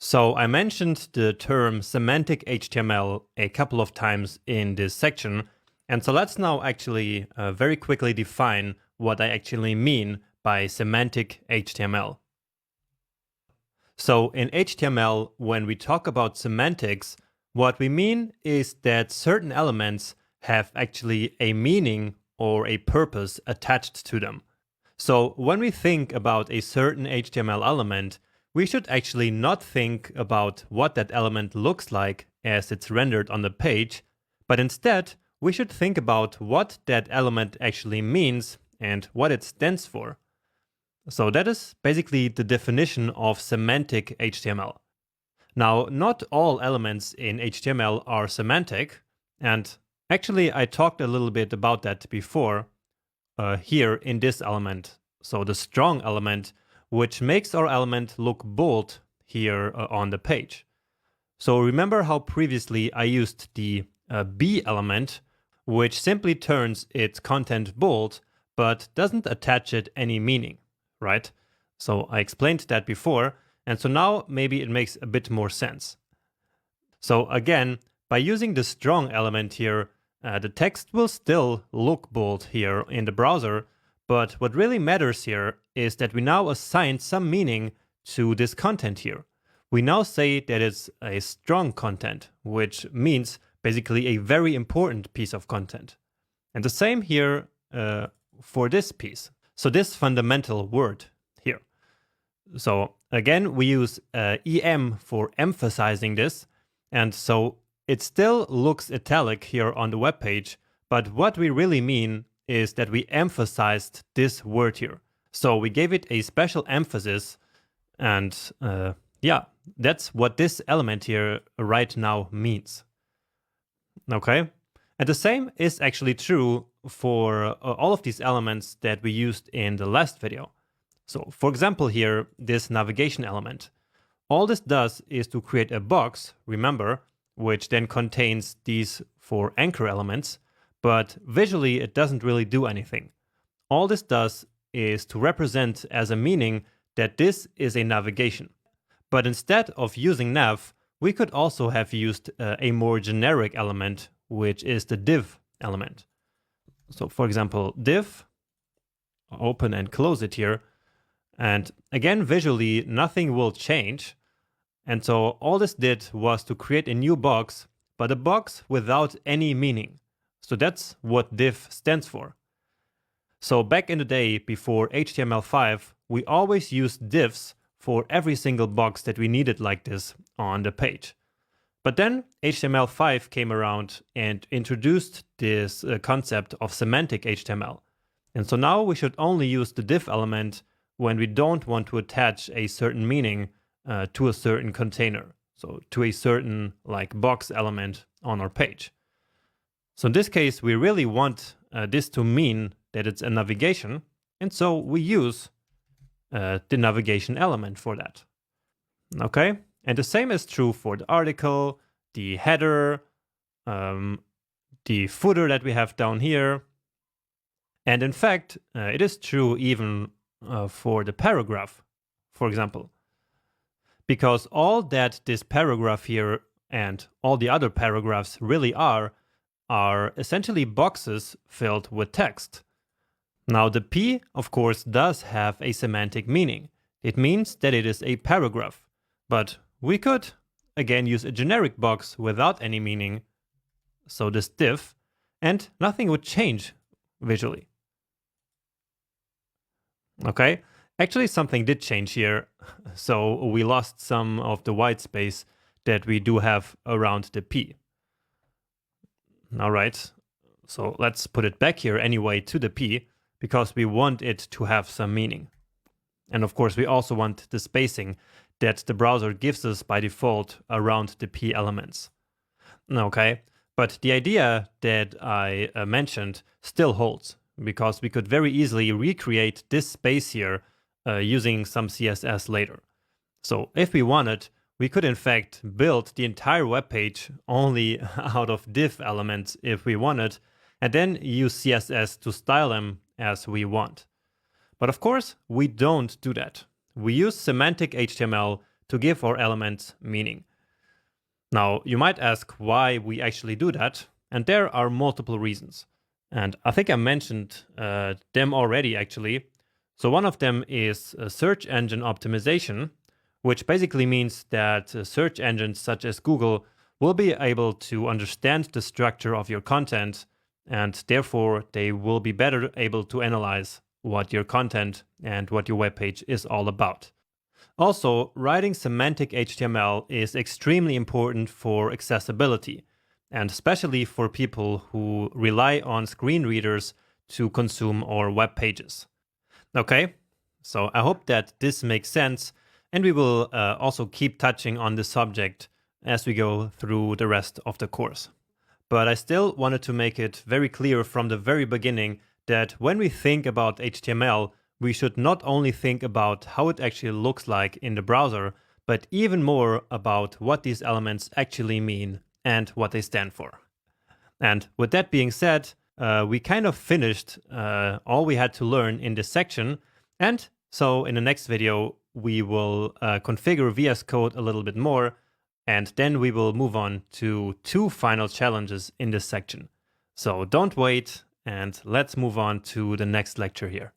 So I mentioned the term semantic HTML a couple of times in this section. And so let's now actually very quickly define what I actually mean by semantic HTML. So in HTML, when we talk about semantics, what we mean is that certain elements have actually a meaning or a purpose attached to them. So when we think about a certain HTML element, we should actually not think about what that element looks like as it's rendered on the page, but instead we should think about what that element actually means and what it stands for. So that is basically the definition of semantic HTML. Now, not all elements in HTML are semantic, and actually I talked a little bit about that before here in this element. So the strong element, which makes our element look bold here on the page. So remember how previously I used the B element, which simply turns its content bold, but doesn't attach it any meaning, right? So I explained that before, and so now maybe it makes a bit more sense. So again, by using the strong element here, the text will still look bold here in the browser, but what really matters here is that we now assign some meaning to this content here. We now say that it's a strong content, which means basically a very important piece of content. And the same here for this piece. So this fundamental word here. So again, we use EM for emphasizing this. And so it still looks italic here on the web page, but what we really mean is that we emphasized this word here. So we gave it a special emphasis, and yeah, that's what this element here right now means. Okay, and the same is actually true for all of these elements that we used in the last video. So for example here, this navigation element. All this does is to create a box, remember, which then contains these 4 anchor elements, but visually it doesn't really do anything. All this does is to represent as a meaning that this is a navigation. But instead of using nav, we could also have used a more generic element, which is the div element. So for example, div, open and close it here. And again, visually, nothing will change. And so all this did was to create a new box, but a box without any meaning. So that's what div stands for. So back in the day, before HTML5, we always used divs for every single box that we needed like this on the page. But then HTML5 came around and introduced this concept of semantic HTML. And so now we should only use the div element when we don't want to attach a certain meaning to a certain container. So to a certain like box element on our page. So in this case, we really want this to mean that it's a navigation. And so we use the navigation element for that. Okay, and the same is true for the article, the header, the footer that we have down here. And in fact, it is true even for the paragraph, for example. Because all that this paragraph here and all the other paragraphs really are essentially boxes filled with text. Now the P, of course, does have a semantic meaning. It means that it is a paragraph. But we could, again, use a generic box without any meaning, so this div, and nothing would change visually. Okay, actually something did change here, so we lost some of the white space that we do have around the P. All right, so let's put it back here anyway to the P, because we want it to have some meaning. And of course, we also want the spacing that the browser gives us by default around the P elements. Okay, but the idea that I mentioned still holds, because we could very easily recreate this space here using some CSS later. So if we wanted, we could in fact build the entire web page only out of div elements if we wanted, and then use CSS to style them as we want. But of course, we don't do that. We use semantic HTML to give our elements meaning. Now, you might ask why we actually do that, and there are multiple reasons. And I think I mentioned them already, actually. So one of them is search engine optimization, which basically means that search engines such as Google will be able to understand the structure of your content, and therefore they will be better able to analyze what your content and what your web page is all about. Also, writing semantic HTML is extremely important for accessibility, and especially for people who rely on screen readers to consume our web pages. Okay, so I hope that this makes sense, and we will also keep touching on this subject as we go through the rest of the course. But I still wanted to make it very clear from the very beginning that when we think about HTML, we should not only think about how it actually looks like in the browser, but even more about what these elements actually mean and what they stand for. And with that being said, we kind of finished all we had to learn in this section. And so in the next video, we will configure VS Code a little bit more, and then we will move on to 2 final challenges in this section. So don't wait, and let's move on to the next lecture here.